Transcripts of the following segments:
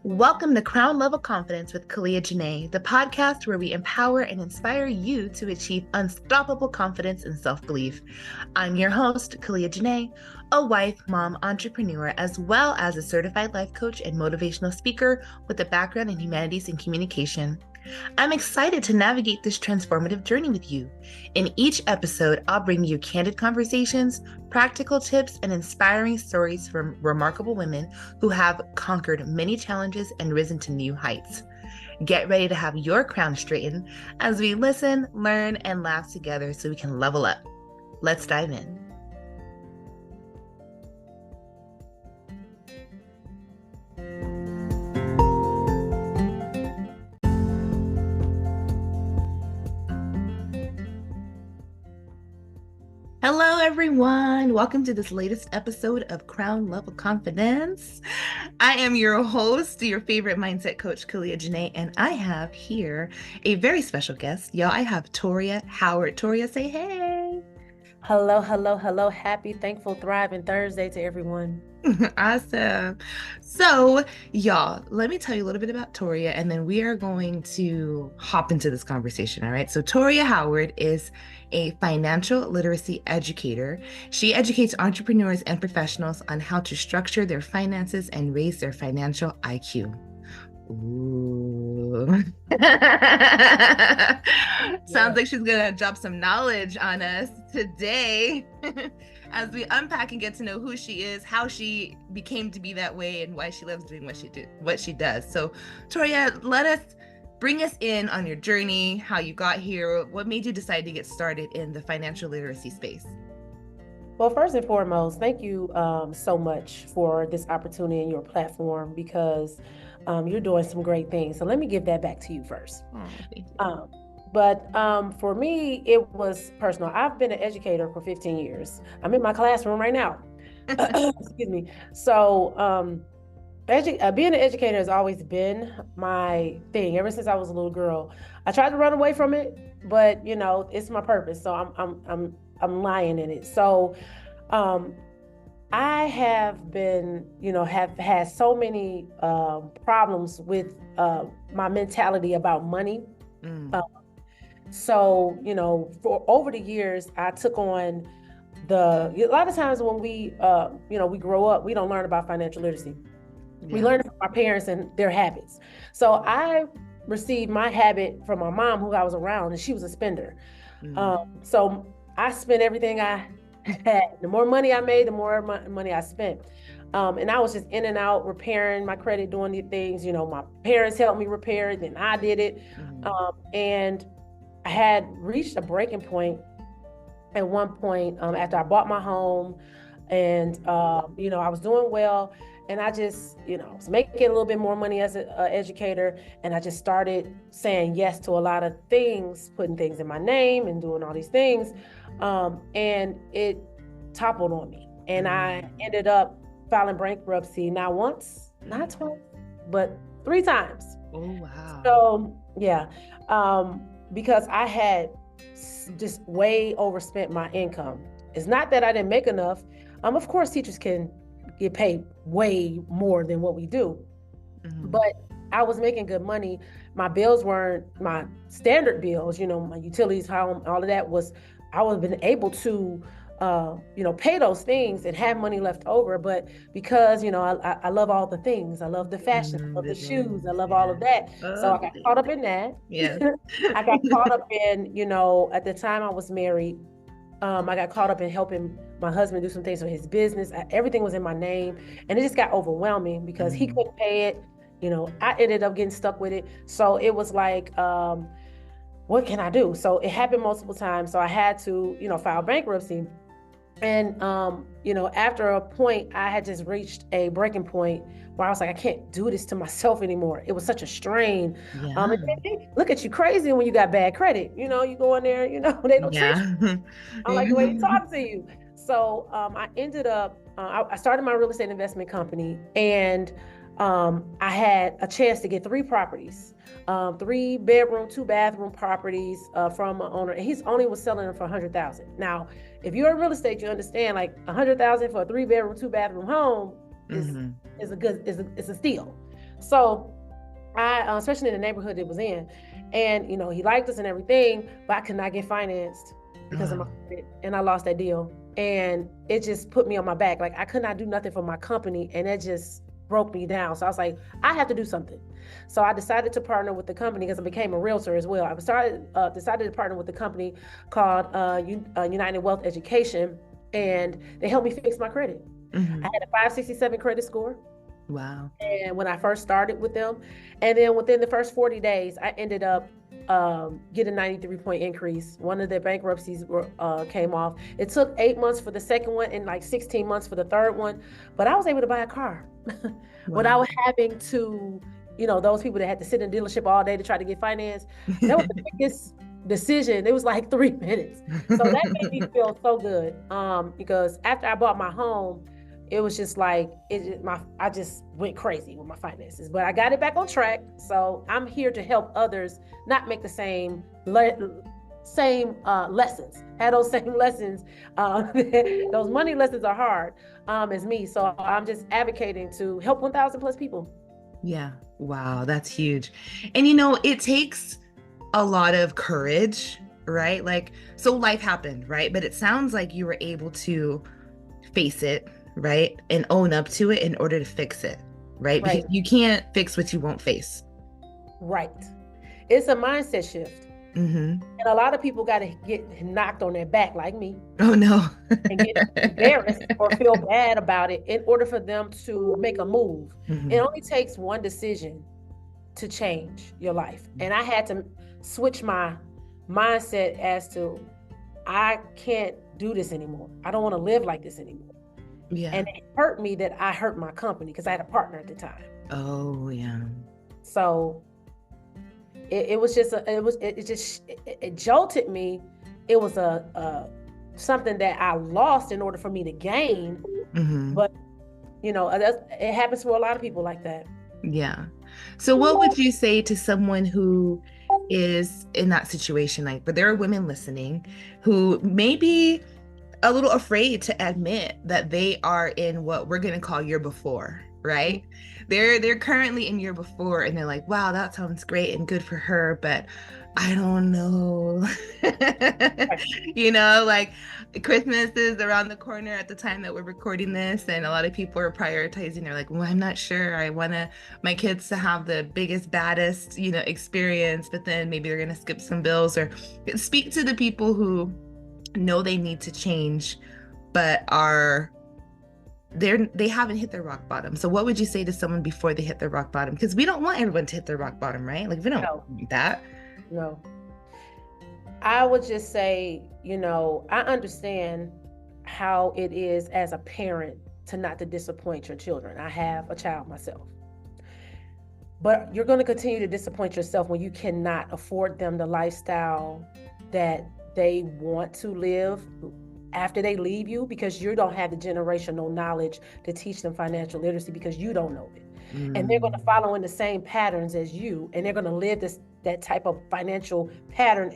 Welcome to Crown Level Confidence with Kalia Janae, the podcast where we empower and inspire you to achieve unstoppable confidence and self-belief. I'm your host, Kalia Janae, a wife, mom, entrepreneur, as well as a certified life coach and motivational speaker with a background in humanities and communication. I'm excited to navigate this transformative journey with you. In each episode, I'll bring you candid conversations, practical tips, and inspiring stories from remarkable women who have conquered many challenges and risen to new heights. Get ready to have your crown straightened as we listen, learn, and laugh together so we can level up. Let's dive in. Hello, everyone. Welcome to this latest episode of Crown Level Confidence. I am your host, your favorite mindset coach, Kalia Janae, and I have here a very special guest. Y'all, I have Toria Howard. Toria, say hey. Hello, hello, hello. Happy, thankful, thriving Thursday to everyone. Awesome. So, y'all, let me tell you a little bit about Toria, and then we are going to hop into this conversation. All right. So, Toria Howard is a financial literacy educator. She educates entrepreneurs and professionals on how to structure their finances and raise their financial IQ. Ooh. Sounds like she's gonna drop some knowledge on us today as we unpack and get to know who she is, how she became to be that way, and why she loves doing what she does. So, Toria, bring us in on your journey, how you got here, what made you decide to get started in the financial literacy space. Well, first and foremost, thank you so much for this opportunity and your platform, because you're doing some great things. So let me give that back to you first. Oh, thank you. But for me, it was personal. I've been an educator for 15 years. I'm in my classroom right now. Excuse me. So being an educator has always been my thing ever since I was a little girl. I tried to run away from it, but it's my purpose. So I'm lying in it. So I have been, have had so many problems with my mentality about money. So, for over the years, I took on a lot of times when we grow up, we don't learn about financial literacy. Yeah. We learn from our parents and their habits. So I received my habit from my mom, who I was around, and she was a spender. So I spent everything I had. The more money I made, the more money I spent. And I was just in and out, repairing my credit, doing the things. My parents helped me repair it, then I did it. And I had reached a breaking point at one point after I bought my home, and I was doing well, and I just was making a little bit more money as an educator, and I just started saying yes to a lot of things, putting things in my name and doing all these things, and it toppled on me, and I ended up filing bankruptcy, not once, not twice, but 3 times. Oh, wow. So yeah, because I had just way overspent my income. It's not that I didn't make enough. Of course, teachers can get paid way more than what we do, but I was making good money. My bills weren't my standard bills, my utilities, home, all of that was, I would have been able to pay those things and have money left over. But because, I love all the things. I love the fashion, I love the shoes, I love all of that. So I got caught up in that. Yeah. I got caught up in, at the time I was married, I got caught up in helping my husband do some things for his business. Everything was in my name, and it just got overwhelming because he couldn't pay it. I ended up getting stuck with it. So it was like, what can I do? So it happened multiple times. So I had to, file bankruptcy. And, after a point, I had just reached a breaking point where I was like, I can't do this to myself anymore. It was such a strain. Yeah. And they look at you crazy when you got bad credit. You go in there, they don't treat you. I like the way they talk to you. So I ended up, I started my real estate investment company, and I had a chance to get 3 properties, 3 bedroom, 2 bathroom properties from an owner. And he's only was selling them for $100,000. Now, if you're in real estate, you understand, like $100,000 for a 3 bedroom, 2 bathroom home is a steal. So I, especially in the neighborhood it was in, and he liked us and everything, but I could not get financed because of my credit, and I lost that deal, and it just put me on my back. Like I could not do nothing for my company, and it just broke me down. So I was like, I have to do something. So I decided to partner with the company because I became a realtor as well. I decided to partner with a company called United Wealth Education, and they helped me fix my credit. I had a 567 credit score. Wow. And when I first started with them, and then within the first 40 days, I ended up getting a 93-point increase. One of the bankruptcies came off. It took 8 months for the second one and like 16 months for the third one, but I was able to buy a car without having to, those people that had to sit in the dealership all day to try to get finance. That was the biggest decision. It was like 3 minutes. So that made me feel so good because after I bought my home, it was just like I just went crazy with my finances, but I got it back on track. So I'm here to help others not make the same lessons, have those same lessons. Those money lessons are hard as me. So I'm just advocating to help 1,000 plus people. Yeah. Wow. That's huge. And it takes a lot of courage, right? Like, so life happened, right? But it sounds like you were able to face it, right? And own up to it in order to fix it, right? Because you can't fix what you won't face. Right. It's a mindset shift. And a lot of people got to get knocked on their back like me. Oh, no. And get embarrassed or feel bad about it in order for them to make a move. It only takes one decision to change your life. And I had to switch my mindset as to, I can't do this anymore. I don't want to live like this anymore. Yeah. And it hurt me that I hurt my company because I had a partner at the time. Oh, yeah. So it jolted me. It was something that I lost in order for me to gain. But it happens for a lot of people like that. Yeah. So what would you say to someone who is in that situation? But there are women listening who may be a little afraid to admit that they are in what we're going to call year before, right? They're currently in year before, and they're like, wow, that sounds great and good for her, but I don't know. Like Christmas is around the corner at the time that we're recording this, and a lot of people are prioritizing. They're like, well, I'm not sure. I want my kids to have the biggest, baddest, experience, but then maybe they're going to skip some bills. Or speak to the people who know they need to change, but they haven't hit their rock bottom. So what would you say to someone before they hit their rock bottom? Because we don't want everyone to hit their rock bottom, right? Like we don't want that. No. I would just say, I understand how it is as a parent to disappoint your children. I have a child myself. But you're going to continue to disappoint yourself when you cannot afford them the lifestyle that they want to live after they leave you, because you don't have the generational knowledge to teach them financial literacy because you don't know it. And they're going to follow in the same patterns as you, and they're going to live that type of financial pattern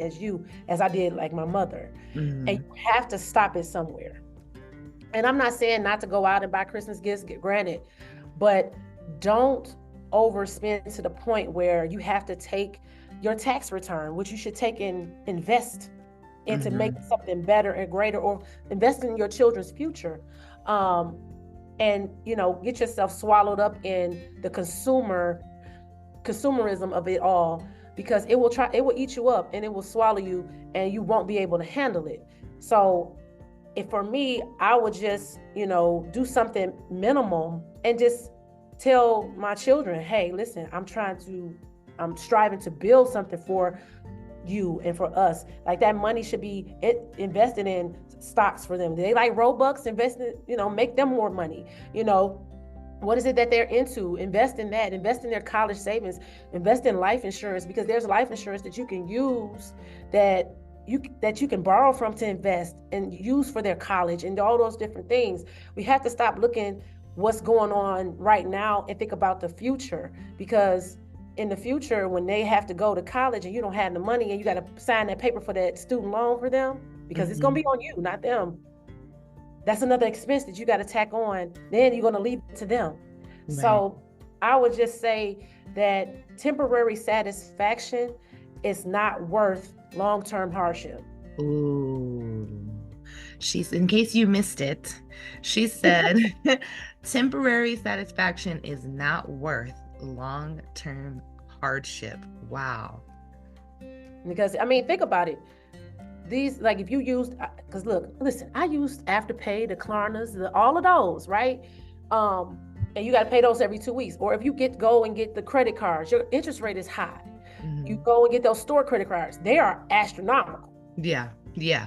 as I did, like my mother. And you have to stop it somewhere. And I'm not saying not to go out and buy Christmas gifts, granted, but don't overspend to the point where you have to take your tax return, which you should take and invest into making something better and greater, or invest in your children's future. And get yourself swallowed up in the consumerism of it all, because it will eat you up and it will swallow you, and you won't be able to handle it. So for me, I would just, do something minimal and just tell my children, hey, listen, I'm striving to build something for you and for us. Like that money should be invested in stocks for them. They like Robux, invest in, make them more money. What is it that they're into? Invest in that, invest in their college savings, invest in life insurance, because there's life insurance that you can use that you can borrow from to invest and use for their college and all those different things. We have to stop looking what's going on right now and think about the future, because in the future, when they have to go to college and you don't have the money and you got to sign that paper for that student loan for them, because it's going to be on you, not them. that's another expense that you got to tack on. Then you're going to leave it to them. Right. So I would just say that temporary satisfaction is not worth long-term hardship. Ooh. In case you missed it, she said, temporary satisfaction is not worth long-term hardship. Wow. Because, I mean, think about it. These, like, if you used, because listen, I used Afterpay, the Klarnas, all of those, right? And you got to pay those every 2 weeks. Or if you go and get the credit cards, your interest rate is high. Mm-hmm. You go and get those store credit cards, they are astronomical. Yeah.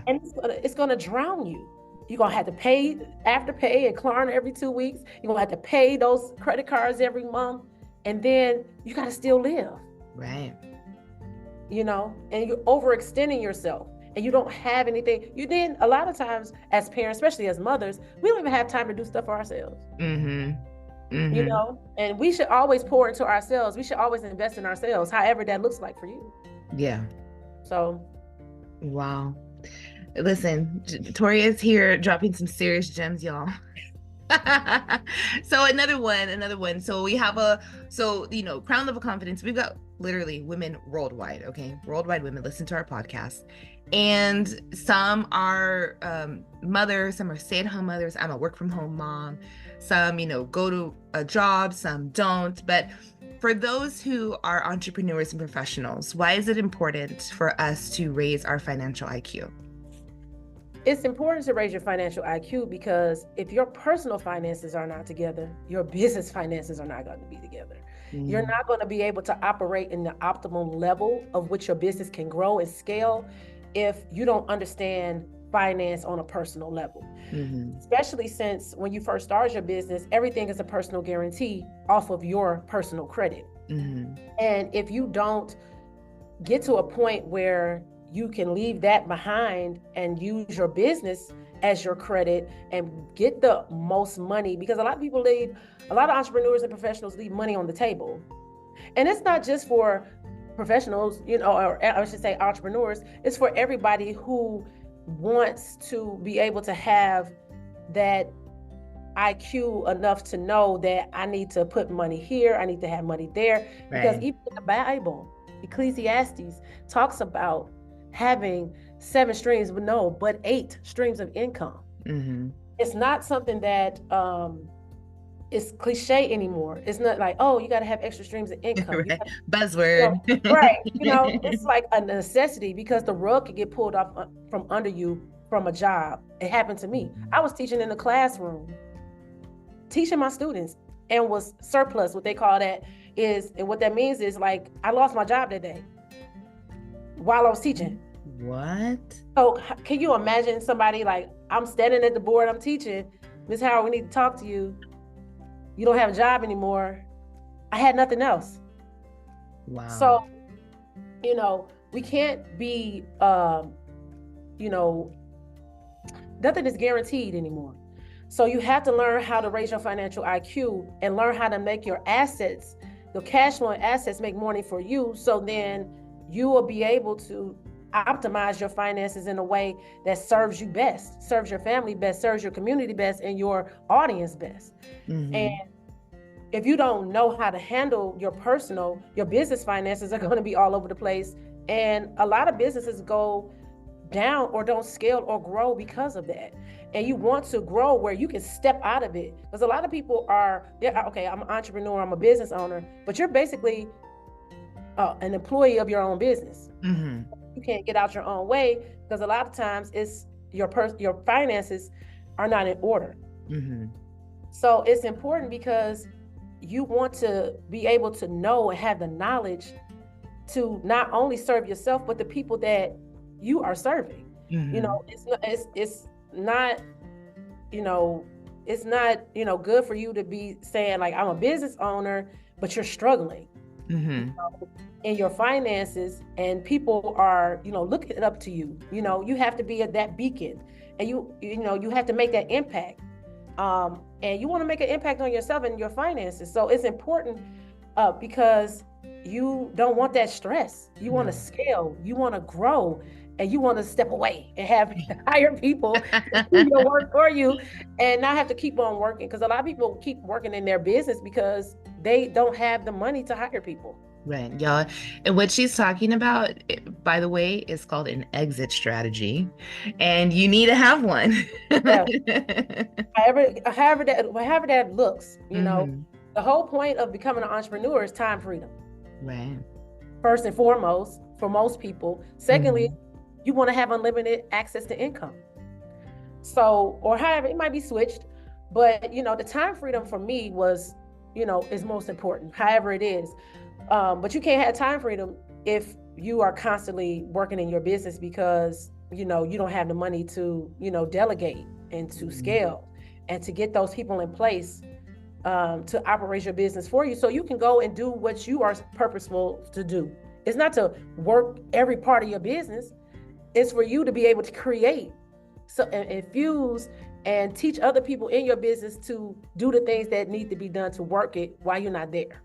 And it's gonna drown you. You're gonna have to pay Afterpay and Klarna every 2 weeks. You're gonna have to pay those credit cards every month, and then you gotta still live. Right. You know, and you're overextending yourself, and you don't have anything. A lot of times as parents, especially as mothers, we don't even have time to do stuff for ourselves. Mm-hmm. Mm-hmm. You know, and we should always pour into ourselves. We should always invest in ourselves, however that looks like for you. Yeah. So. Wow. Listen, Toria is here dropping some serious gems, y'all. So another one. So we have crown level confidence. We've got literally women worldwide. Okay. Worldwide women listen to our podcast. And some are mothers, some are stay-at-home mothers. I'm a work from home mom. Some, go to a job, some don't. But for those who are entrepreneurs and professionals, why is it important for us to raise our financial IQ? It's important to raise your financial IQ because if your personal finances are not together, your business finances are not going to be together. Mm. You're not going to be able to operate in the optimal level of which your business can grow and scale if you don't understand finance on a personal level. Mm-hmm. Especially since when you first start your business, everything is a personal guarantee off of your personal credit. Mm-hmm. And if you don't get to a point where you can leave that behind and use your business as your credit and get the most money, because a lot of entrepreneurs and professionals leave money on the table. And it's not just for professionals, or I should say entrepreneurs, it's for everybody who wants to be able to have that IQ enough to know that I need to put money here, I need to have money there. Right. Because even in the Bible, Ecclesiastes talks about having 7 streams, but 8 streams of income. Mm-hmm. It's not something that is cliche anymore. It's not like, oh, you got to have extra streams of income. Right. Buzzword. Right. It's like a necessity because the rug can get pulled off from under you from a job. It happened to me. I was teaching in the classroom, teaching my students, and was surplus. What they call that is, and what that means is like, I lost my job that day while I was teaching. What? So can you imagine somebody like, I'm standing at the board, I'm teaching, Ms. Howard, we need to talk to you. You don't have a job anymore. I had nothing else. Wow. So, we can't be, nothing is guaranteed anymore. So you have to learn how to raise your financial IQ and learn how to make your assets, the cash flow and assets, make money for you. So then you will be able to optimize your finances in a way that serves you best, serves your family best, serves your community best, and your audience best. Mm-hmm. And if you don't know how to handle your business finances are going to be all over the place. And a lot of businesses go down or don't scale or grow because of that. And you want to grow where you can step out of it. Because a lot of people okay, I'm an entrepreneur, I'm a business owner, but you're basically an employee of your own business. Mm-hmm. You can't get out your own way because a lot of times it's your finances are not in order. Mm-hmm. So it's important because you want to be able to know and have the knowledge to not only serve yourself, but the people that you are serving. Mm-hmm. It's not good for you to be saying like, I'm a business owner, but you're struggling. Mm-hmm. In your finances, and people are, looking up to you. You have to be that beacon, and you have to make that impact. And you want to make an impact on yourself and your finances. So it's important because you don't want that stress. You want to scale, you want to grow, and you want to step away and have hire people to do your work for you and not have to keep on working. Because a lot of people keep working in their business because they don't have the money to hire people. Right, y'all. And what she's talking about, by the way, is called an exit strategy. And you need to have one. Yeah. However that looks, Mm-hmm. the whole point of becoming an entrepreneur is time freedom. Right. First and foremost, for most people. Secondly, you want to have unlimited access to income. So, or however, it might be switched, but the time freedom for me was, is most important, however it is. But you can't have time freedom if you are constantly working in your business because, you don't have the money to, delegate and to scale and to get those people in place to operate your business for you so you can go and do what you are purposeful to do. It's not to work every part of your business. It's for you to be able to create, so and infuse and teach other people in your business to do the things that need to be done to work it while you're not there.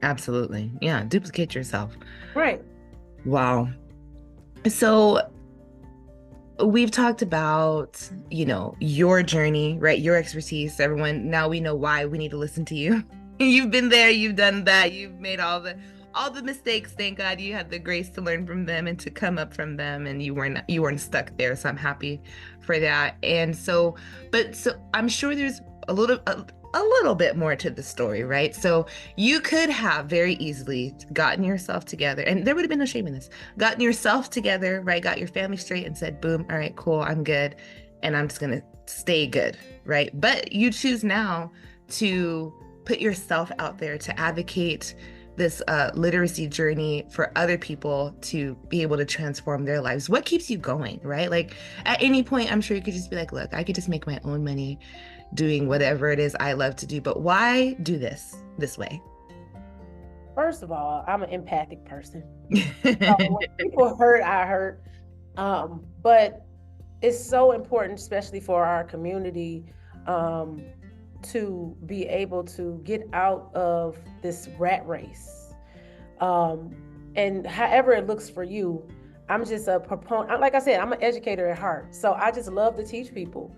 Absolutely. Yeah. Duplicate yourself. Right. Wow. So we've talked about, your journey, right? Your expertise. Everyone, now we know why we need to listen to you. You've been there, you've done that, you've made all the mistakes. Thank God you had the grace to learn from them and to come up from them, and you weren't stuck there. So I'm happy for that. And so I'm sure there's a little bit more to the story, right? So you could have very easily gotten yourself together, and there would have been no shame in this, gotten yourself together, right? Got your family straight and said, boom, all right, cool, I'm good. And I'm just going to stay good, right? But you choose now to put yourself out there to advocate this literacy journey for other people to be able to transform their lives. What keeps you going, right? Like at any point, I'm sure you could just be like, look, I could just make my own money doing whatever it is I love to do, but why do this way? First of all, I'm an empathic person. So when people hurt, I hurt. But it's so important, especially for our community, to be able to get out of this rat race. And however it looks for you, I'm just a proponent. Like I said, I'm an educator at heart. So I just love to teach people.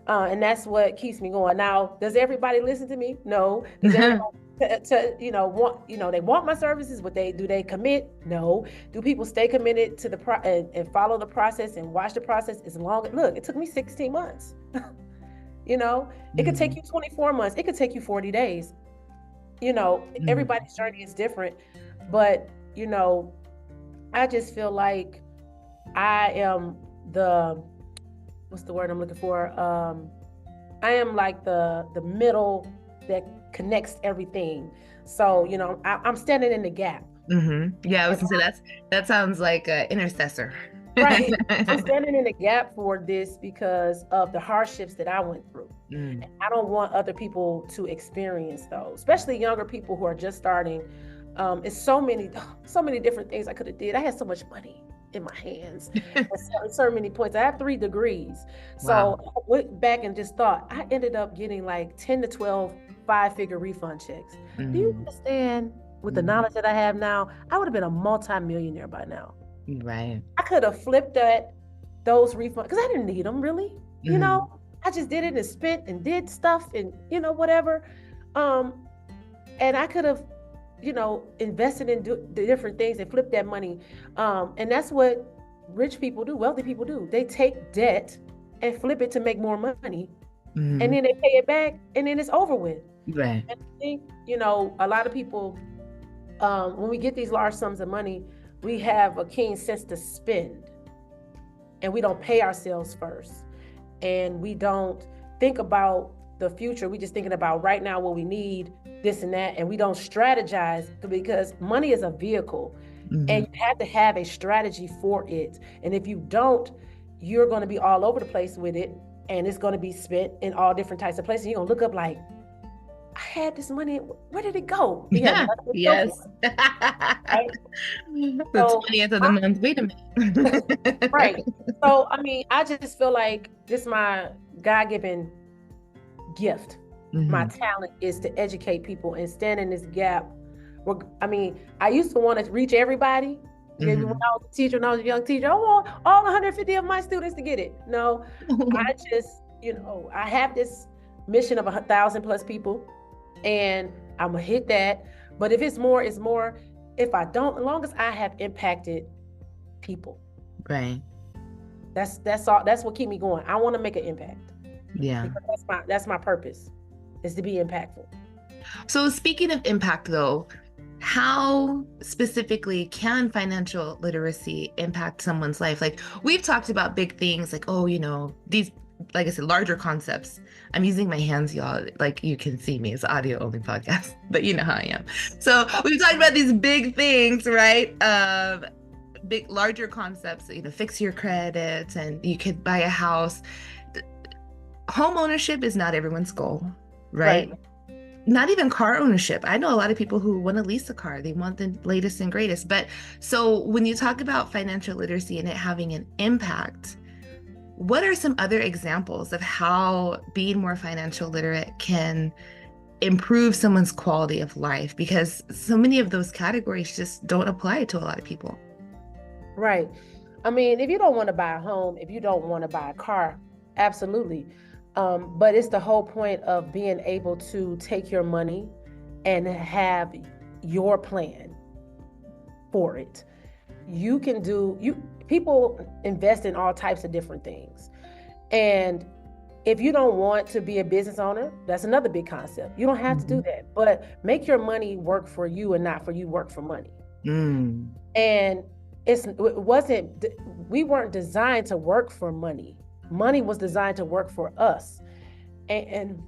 And that's what keeps me going. Now, does everybody listen to me? No. Does everybody want, they want my services, but do they commit? No. Do people stay committed to the and follow the process and watch the process as long? Look, it took me 16 months. It could take you 24 months. It could take you 40 days. Everybody's journey is different, but I just feel like I am what's the word I'm looking for? I am like the middle that connects everything. So, I'm standing in the gap. Yeah, I was gonna say that sounds like an intercessor. Right. I'm standing in the gap for this because of the hardships that I went through. And I don't want other people to experience those, especially younger people who are just starting. It's so many different things I could have did. I had so much money in my hands at so many points. I have 3 degrees. So I went back and just thought, I ended up getting like 10 to 12 5-figure refund checks. Do you understand, with the knowledge that I have now, I would have been a multi-millionaire by now. Right. I could have flipped those refunds because I didn't need them really. I just did it and spent and did stuff and whatever. And I could have invested in the different things and flip that money. And that's what rich people do, wealthy people do. They take debt and flip it to make more money. And then they pay it back and then it's over with. Right. And I think, a lot of people, when we get these large sums of money, we have a keen sense to spend and we don't pay ourselves first. And we don't think about the future. We just thinking about right now what we need, this and that, and we don't strategize because money is a vehicle and you have to have a strategy for it. And if you don't, you're going to be all over the place with it and it's going to be spent in all different types of places. You're going to look up like, I had this money, where did it go? Yeah, yes. Right? The 20th of the month, wait a minute. Right. So, I just feel like this is my God-given gift. My talent is to educate people and stand in this gap. I used to want to reach everybody, Maybe when I was a teacher, when I was a young teacher, I want all 150 of my students to get it. No, I just, I have this mission of 1,000+ people, and I'm gonna hit that. But if it's more, it's more. If I don't, as long as I have impacted people, right? That's all. That's what keep me going. I want to make an impact. Yeah, because that's my purpose, is to be impactful. So speaking of impact, though, how specifically can financial literacy impact someone's life? Like, we've talked about big things like, oh, these, like I said, larger concepts. I'm using my hands, y'all. Like, you can see me. It's an audio only podcast, but you know how I am. So we've talked about these big things, right? Big, larger concepts, fix your credit and you could buy a house. Home ownership is not everyone's goal, right? Not even car ownership. I know a lot of people who want to lease a car. They want the latest and greatest. But so when you talk about financial literacy and it having an impact, what are some other examples of how being more financial literate can improve someone's quality of life? Because so many of those categories just don't apply to a lot of people. Right. I mean, if you don't want to buy a home, if you don't want to buy a car, absolutely. But it's the whole point of being able to take your money and have your plan for it. People invest in all types of different things. And if you don't want to be a business owner, that's another big concept. You don't have to do that, but make your money work for you and not for you work for money. And we weren't designed to work for money. Money was designed to work for us. And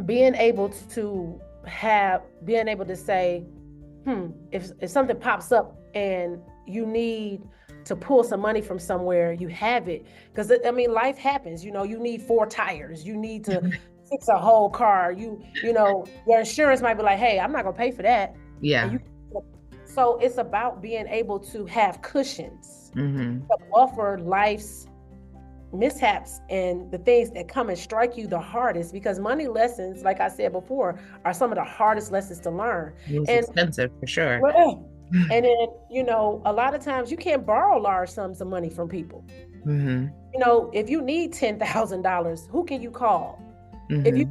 being able to say, if something pops up and you need to pull some money from somewhere, you have it. Because life happens, you need 4 tires, you need to fix a whole car, your insurance might be like, hey, I'm not gonna pay for that. Yeah. So it's about being able to have cushions to offer life's mishaps and the things that come and strike you the hardest, because money lessons, like I said before, are some of the hardest lessons to learn. It's expensive for sure. And then, a lot of times you can't borrow large sums of money from people. If you need $10,000, who can you call? If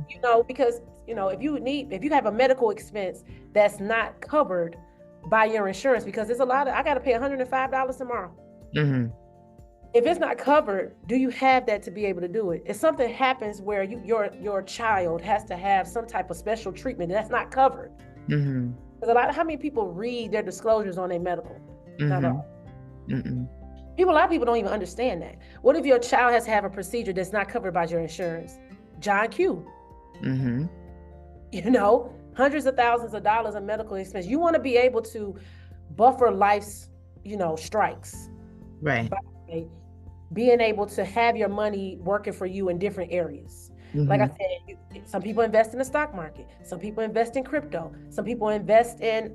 because if you have a medical expense that's not covered by your insurance, because I got to pay $105 tomorrow. If it's not covered, do you have that to be able to do it? If something happens where your child has to have some type of special treatment that's not covered, because how many people read their disclosures on their medical? Not all. A lot of people don't even understand that. What if your child has to have a procedure that's not covered by your insurance? John Q. Hundreds of thousands of dollars of medical expense. You want to be able to buffer life's, strikes. Right. By being able to have your money working for you in different areas. Like I said, some people invest in the stock market. Some people invest in crypto. Some people invest in,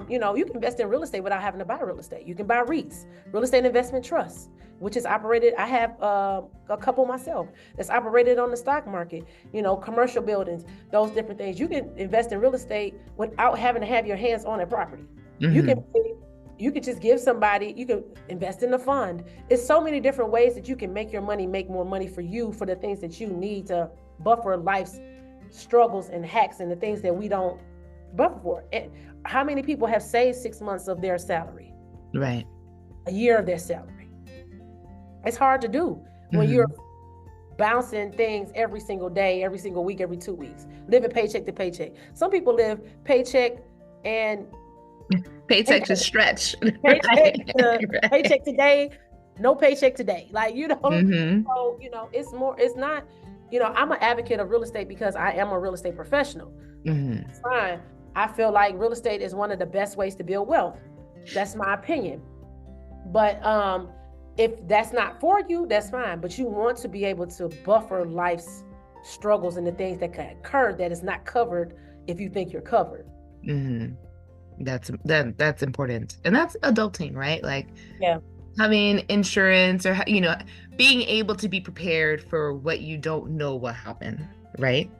you can invest in real estate without having to buy real estate. You can buy REITs, real estate investment trusts, which is operated. I have a couple myself that's operated on the stock market, commercial buildings, those different things. You can invest in real estate without having to have your hands on a property. You could just give somebody, you can invest in a fund. It's so many different ways that you can make your money make more money for you, for the things that you need to buffer life's struggles and hacks and the things that we don't buffer for. And how many people have saved 6 months of their salary? Right. A year of their salary. It's hard to do when you're bouncing things every single day, every single week, every 2 weeks, living paycheck to paycheck. Some people live paycheck and paycheck to stretch. Paycheck today, no paycheck today. So, it's not, I'm an advocate of real estate because I am a real estate professional. It's fine. I feel like real estate is one of the best ways to build wealth. That's my opinion. But if that's not for you, that's fine. But you want to be able to buffer life's struggles and the things that can occur that is not covered if you think you're covered. That's important. And that's adulting, right? Like having insurance or, being able to be prepared for what you don't know will happen, right?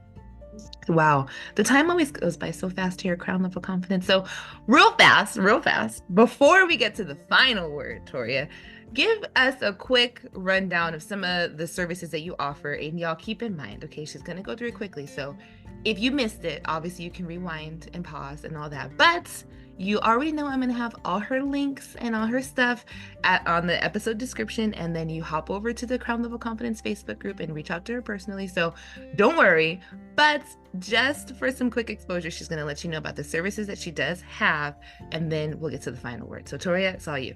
Wow. The time always goes by so fast here at Crown Level Confidence. So, real fast, before we get to the final word, Toria, give us a quick rundown of some of the services that you offer. And y'all keep in mind, okay, she's going to go through it quickly. So, if you missed it, obviously you can rewind and pause and all that. But you already know I'm going to have all her links and all her stuff on the episode description. And then you hop over to the Crown Level Confidence Facebook group and reach out to her personally. So, don't worry. But just for some quick exposure, she's going to let you know about the services that she does have, and then we'll get to the final word. So, Toria, it's all you.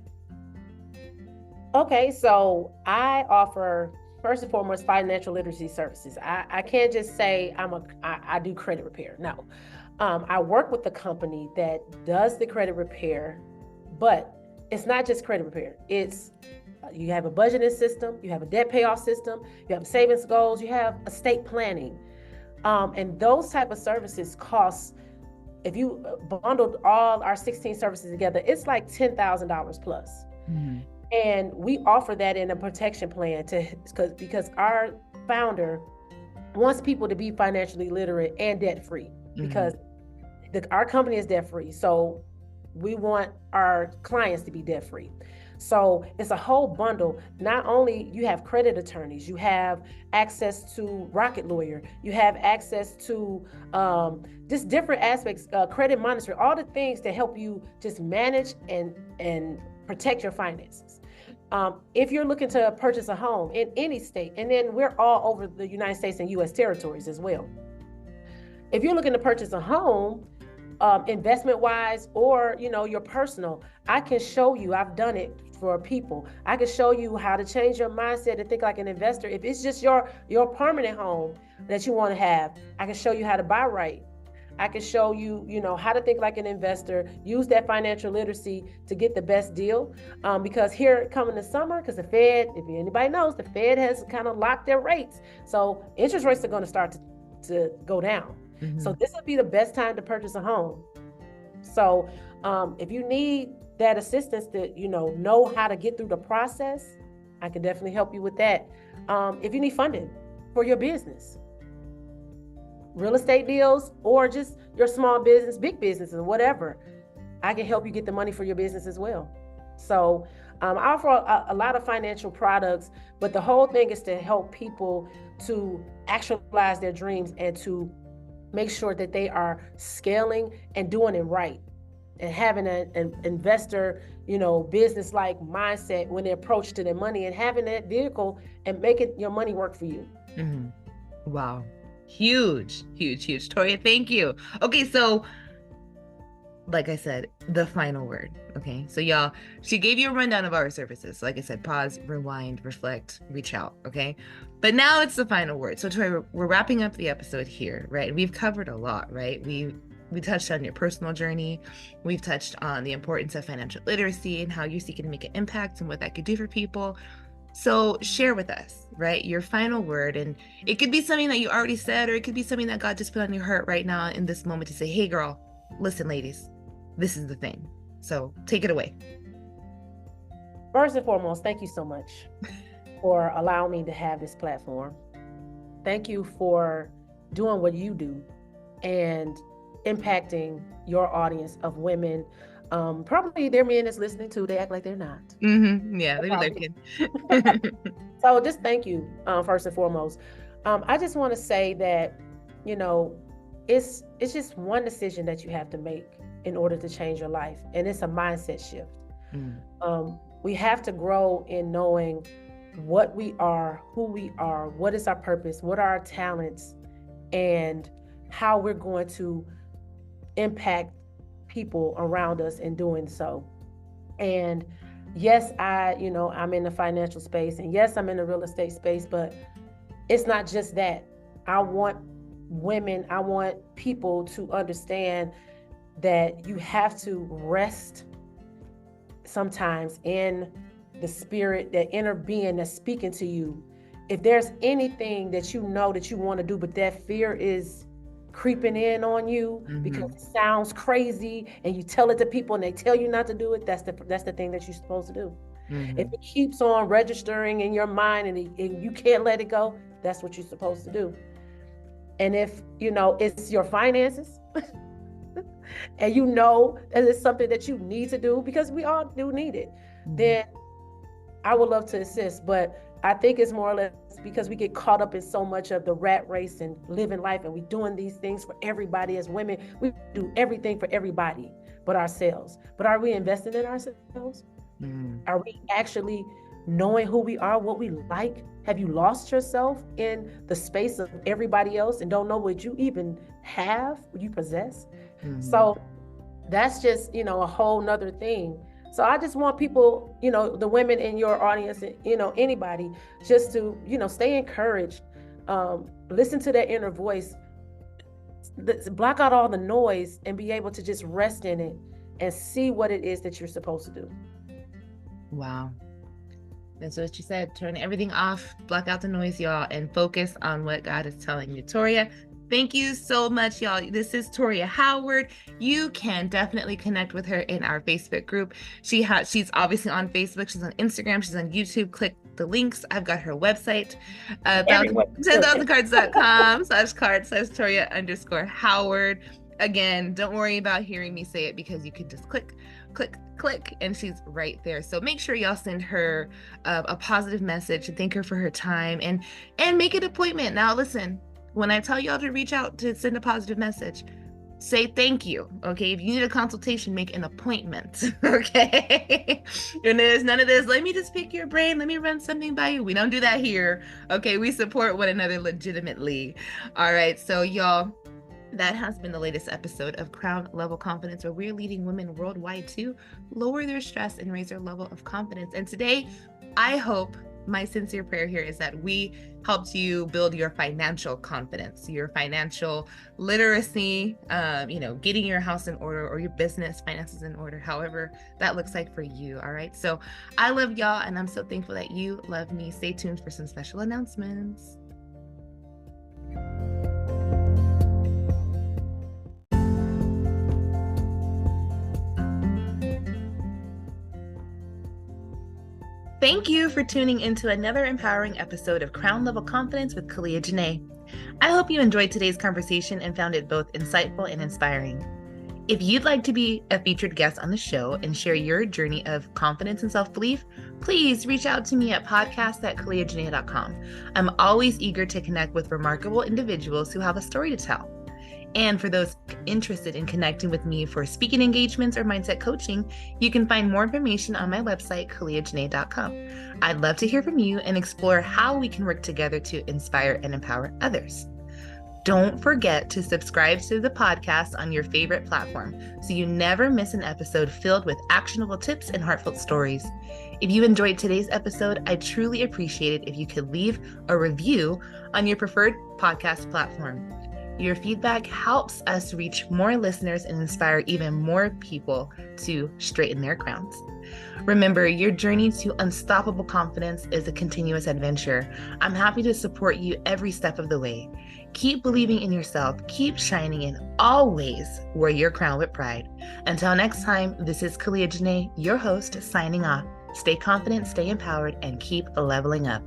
Okay, so I offer, first and foremost, financial literacy services. I can't just say I do credit repair. No, I work with the company that does the credit repair, but it's not just credit repair. It's you have a budgeting system, you have a debt payoff system, you have savings goals, you have estate planning. And those type of services cost, if you bundled all our 16 services together, it's like $10,000 plus. Mm-hmm. And we offer that in a protection plan because our founder wants people to be financially literate and debt free, because our company is debt free. So we want our clients to be debt free. So it's a whole bundle. Not only you have credit attorneys, you have access to Rocket Lawyer, you have access to just different aspects, credit monitoring, all the things to help you just manage and protect your finances. If you're looking to purchase a home in any state, and then we're all over the United States and U.S. territories as well. If you're looking to purchase a home, investment wise, or your personal, I can show you. I've done it for people. I can show you how to change your mindset and think like an investor. If it's just your permanent home that you want to have, I can show you how to buy right. I can show you, how to think like an investor, use that financial literacy to get the best deal. Because here coming the summer, because the Fed, if anybody knows, the Fed has kind of locked their rates. So interest rates are going to start to go down. Mm-hmm. So this would be the best time to purchase a home. So if you need that assistance to, know how to get through the process, I can definitely help you with that. If you need funding for your business, real estate deals, or just your small business, big business, and whatever, I can help you get the money for your business as well. So I offer a lot of financial products, but the whole thing is to help people to actualize their dreams and to make sure that they are scaling and doing it right, and having an investor, business-like mindset when they approach to their money, and having that vehicle and making your money work for you. Mm-hmm. Wow. Huge. Toria, thank you. Okay, so like I said, the final word. Okay, so y'all, she gave you a rundown of our services. Like I said, pause, rewind, reflect, reach out. Okay, but now it's the final word. So Toria, we're wrapping up the episode here, right? We've covered a lot, right? We touched on your personal journey. We've touched on the importance of financial literacy and how you're seeking to make an impact and what that could do for people. So share with us, right, your final word. And it could be something that you already said, or it could be something that God just put on your heart right now in this moment to say, hey, girl, listen, ladies, this is the thing. So take it away. First and foremost, thank you so much for allowing me to have this platform. Thank you for doing what you do and impacting your audience of women. Probably there are men that's listening too. They act like they're not. Mm-hmm. Yeah, they looking. So just thank you, first and foremost. I just want to say that, it's just one decision that you have to make in order to change your life, and it's a mindset shift. We have to grow in knowing what we are, who we are, what is our purpose, what are our talents, and how we're going to impact people around us in doing so. And yes, I'm in the financial space, and yes, I'm in the real estate space, but it's not just that. I want people to understand that you have to rest sometimes in the spirit, that inner being that's speaking to you. If there's anything that you know that you want to do, but that fear is creeping in on you because it sounds crazy, and you tell it to people and they tell you not to do it, that's the thing that you're supposed to do. If it keeps on registering in your mind and you can't let it go, that's what you're supposed to do. And if, it's your finances and that it's something that you need to do, because we all do need it, then I would love to assist. But I think it's more or less because we get caught up in so much of the rat race and living life, and we doing these things for everybody. As women, we do everything for everybody but ourselves. But are we investing in ourselves? Are we actually knowing who we are, what we like? Have you lost yourself in the space of everybody else and don't know what you even have, what you possess? So that's just, a whole nother thing. So I just want people, the women in your audience, anybody, just to, stay encouraged, listen to their inner voice, block out all the noise and be able to just rest in it and see what it is that you're supposed to do. Wow. That's what you said. Turn everything off, block out the noise, y'all, and focus on what God is telling you. Toria, thank you so much, y'all. This is Toria Howard. You can definitely connect with her in our Facebook group. She's obviously on Facebook. She's on Instagram. She's on YouTube. Click the links. I've got her website, 10,000cards.com/card/Toria_Howard. Again, don't worry about hearing me say it, because you can just click, and she's right there. So make sure y'all send her a positive message and thank her for her time, and make an appointment. Now, listen, when I tell y'all to reach out to send a positive message, say thank you, okay? If you need a consultation, make an appointment, okay? And there's none of this, let me just pick your brain, let me run something by you. We don't do that here, okay? We support one another legitimately. All right, so y'all, that has been the latest episode of Crown Level Confidence, where we're leading women worldwide to lower their stress and raise their level of confidence. And today, I hope, my sincere prayer here is that we helped you build your financial confidence, your financial literacy, getting your house in order, or your business finances in order, however that looks like for you. All right. So I love y'all, and I'm so thankful that you love me. Stay tuned for some special announcements. Thank you for tuning into another empowering episode of Crown Level Confidence with Kalia Janae. I hope you enjoyed today's conversation and found it both insightful and inspiring. If you'd like to be a featured guest on the show and share your journey of confidence and self-belief, please reach out to me at podcast@kaliajanae.com. I'm always eager to connect with remarkable individuals who have a story to tell. And for those interested in connecting with me for speaking engagements or mindset coaching, you can find more information on my website, kaliajanae.com. I'd love to hear from you and explore how we can work together to inspire and empower others. Don't forget to subscribe to the podcast on your favorite platform so you never miss an episode filled with actionable tips and heartfelt stories. If you enjoyed today's episode, I truly appreciate it if you could leave a review on your preferred podcast platform. Your feedback helps us reach more listeners and inspire even more people to straighten their crowns. Remember, your journey to unstoppable confidence is a continuous adventure. I'm happy to support you every step of the way. Keep believing in yourself, keep shining, and always wear your crown with pride. Until next time, this is Kalia Janae, your host, signing off. Stay confident, stay empowered, and keep leveling up.